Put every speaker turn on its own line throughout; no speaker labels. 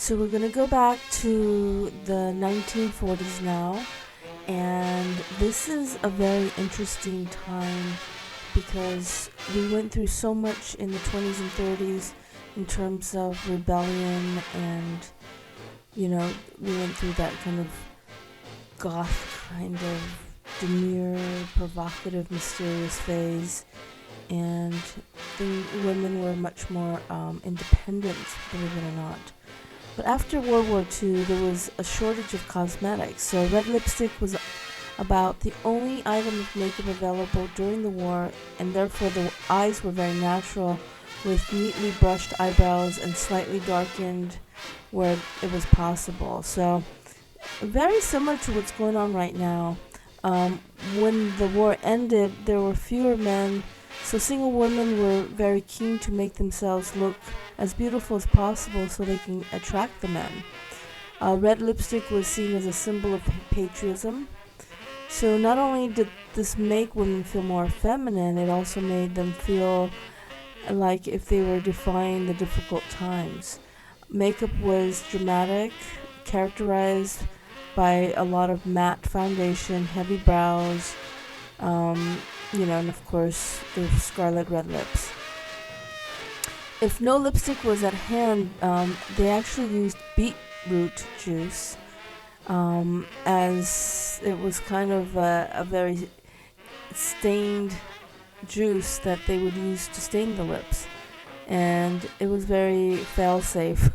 So we're going to go back to the 1940s now, and this is a very interesting time because we went through so much in the 20s and 30s in terms of rebellion, and we went through that kind of goth kind of demure, provocative, mysterious phase, and the women were much more independent, believe it or not. But after World War II, there was a shortage of cosmetics, so red lipstick was about the only item of makeup available during the war, and therefore the eyes were very natural, with neatly brushed eyebrows and slightly darkened where it was possible. So very similar to what's going on right now. When the war ended, there were fewer men, so single women were very keen to make themselves look as beautiful as possible so they can attract the men. Red lipstick was seen as a symbol of patriotism. So not only did this make women feel more feminine, it also made them feel like if they were defying the difficult times. Makeup was dramatic, characterized by a lot of matte foundation, heavy brows, and of course the scarlet red lips. If no lipstick was at hand, they actually used beetroot juice, as it was kind of a very stained juice that they would use to stain the lips. And it was very fail-safe.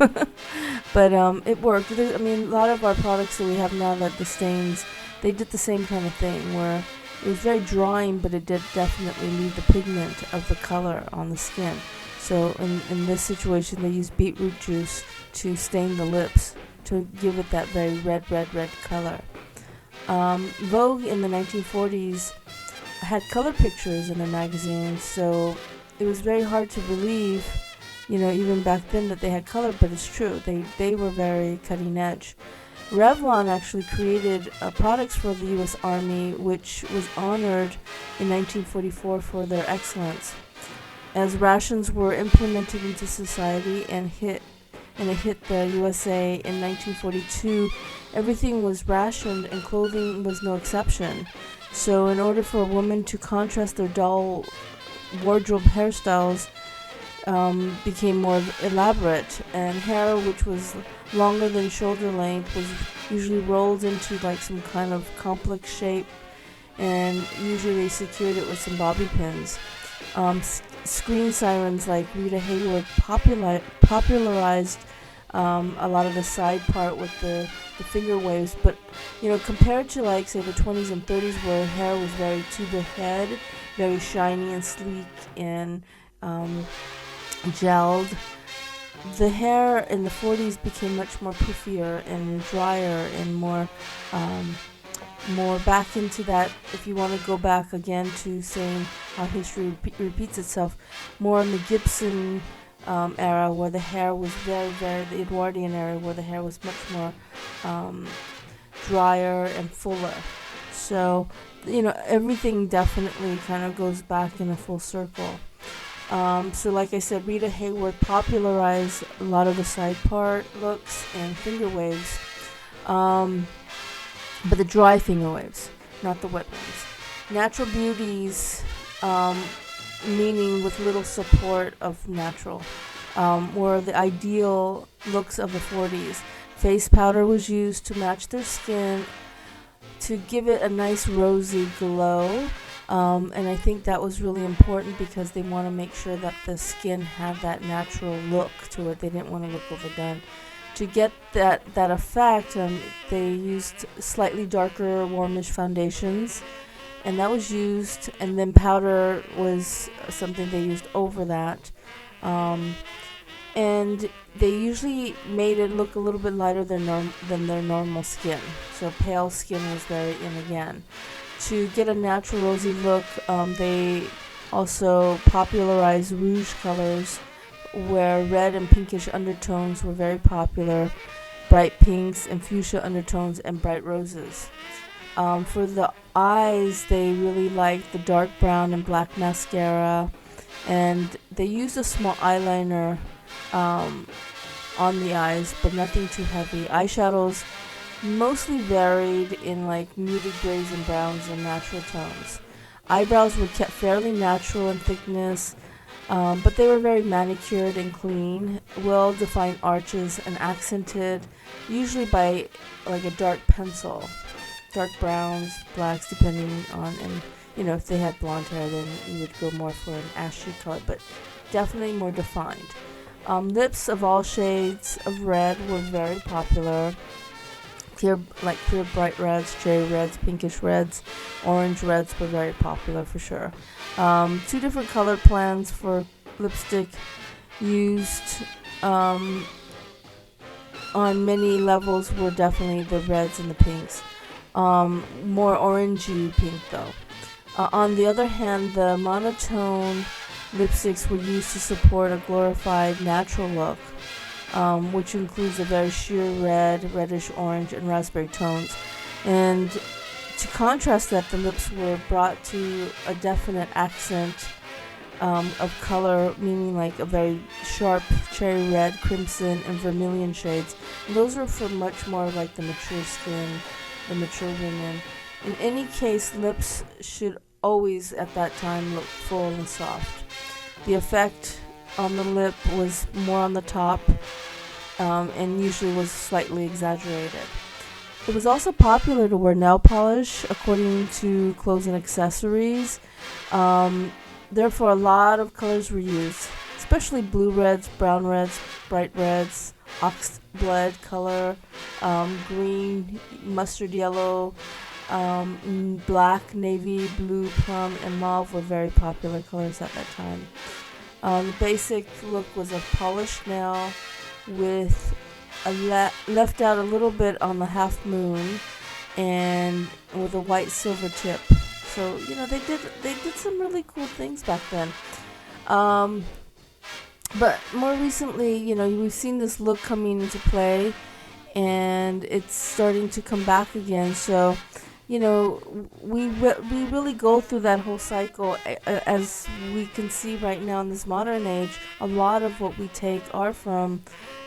But it worked. A lot of our products that we have now, that the stains, they did the same kind of thing, where it was very drying, but it did definitely leave the pigment of the color on the skin. So in this situation, they used beetroot juice to stain the lips, to give it that very red color. Vogue in the 1940s had color pictures in their magazines, so it was very hard to believe, even back then, that they had color, but it's true. They were very cutting edge. Revlon actually created products for the U.S. Army, which was honored in 1944 for their excellence. As rations were implemented into society and it hit the USA in 1942, everything was rationed and clothing was no exception. So in order for a woman to contrast their dull wardrobe hairstyles, became more elaborate, and hair which was longer than shoulder length was usually rolled into like some kind of complex shape, and usually they secured it with some bobby pins. Screen sirens like Rita Hayworth popularized a lot of the side part with the finger waves, but compared to like say the 20s and 30s, where hair was very to the head, very shiny and sleek and gelled, the hair in the 40s became much more poofier and drier and more back into that, if you want to go back again to saying how history repeats itself, more in the Gibson era, where the hair was very, the Edwardian era, where the hair was much more drier and fuller. So, everything definitely kind of goes back in a full circle. So like I said, Rita Hayworth popularized a lot of the side part looks and finger waves, but the dry finger waves, not the wet ones. Natural beauties, meaning with little support of natural, were the ideal looks of the 40s. Face powder was used to match their skin, to give it a nice rosy glow. And I think that was really important because they want to make sure that the skin had that natural look to it. They didn't want to look overdone. To get that effect, they used slightly darker, warmish foundations, and that was used. And then powder was something they used over that. And they usually made it look a little bit lighter than their normal skin. So pale skin was very in again. To get a natural rosy look, they also popularized rouge colors, where red and pinkish undertones were very popular, bright pinks and fuchsia undertones, and bright roses. For the eyes, they really liked the dark brown and black mascara, and they used a small eyeliner on the eyes, but nothing too heavy. Eyeshadows mostly varied in like muted grays and browns and natural tones. Eyebrows were kept fairly natural in thickness, but they were very manicured and clean, well-defined arches and accented, usually by like a dark pencil, dark browns, blacks, depending on, and if they had blonde hair, then you would go more for an ashy color, but definitely more defined. Lips of all shades of red were very popular. Clear bright reds, cherry reds, pinkish reds, orange reds were very popular for sure. Two different color plans for lipstick used on many levels were definitely the reds and the pinks. More orangey pink though. On the other hand, the monotone lipsticks were used to support a glorified natural look, which includes a very sheer red, reddish orange, and raspberry tones. And to contrast that, the lips were brought to a definite accent of color, meaning like a very sharp cherry red, crimson, and vermilion shades. And those were for much more like the mature skin, the mature women. In any case, lips should always at that time look full and soft. The effect on the lip was more on the top, and usually was slightly exaggerated. It was also popular to wear nail polish, according to Clothes and Accessories. Therefore, a lot of colors were used, especially blue reds, brown reds, bright reds, ox blood color, green, mustard yellow, black, navy, blue, plum, and mauve were very popular colors at that time. The basic look was a polished nail with left out a little bit on the half moon and with a white silver tip. So they did some really cool things back then. But more recently, we've seen this look coming into play, and it's starting to come back again. So we really go through that whole cycle. As we can see right now in this modern age, a lot of what we take are from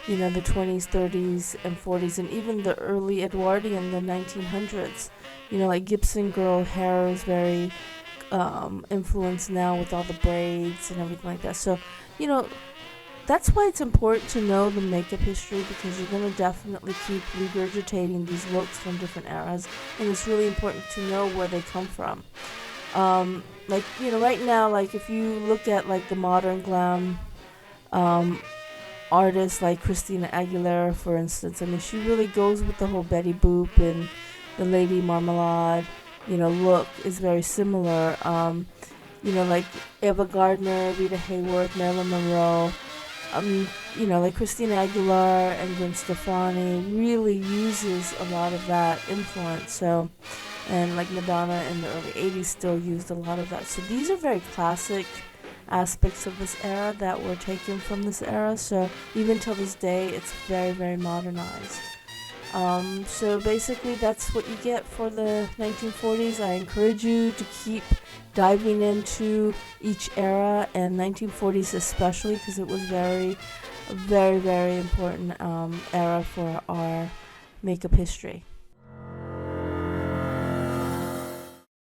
the 20s, 30s, and 40s, and even the early Edwardian, the 1900s. Like Gibson girl hair is very influenced now with all the braids and everything like that. So that's why it's important to know the makeup history, because you're going to definitely keep regurgitating these looks from different eras, and it's really important to know where they come from. Right now, like if you look at like the modern glam artists like Christina Aguilera, for instance, I mean, she really goes with the whole Betty Boop and the Lady Marmalade, look is very similar. Like Eva Gardner, Rita Hayworth, Marilyn Monroe. Like Christina Aguilera and Gwen Stefani really uses a lot of that influence. So, and like Madonna in the early 80s still used a lot of that. So these are very classic aspects of this era that were taken from this era. So even till this day, it's very, very modernized. So basically that's what you get for the 1940s. I encourage you to keep diving into each era, and 1940s especially, because it was very, very, very important era for our makeup history.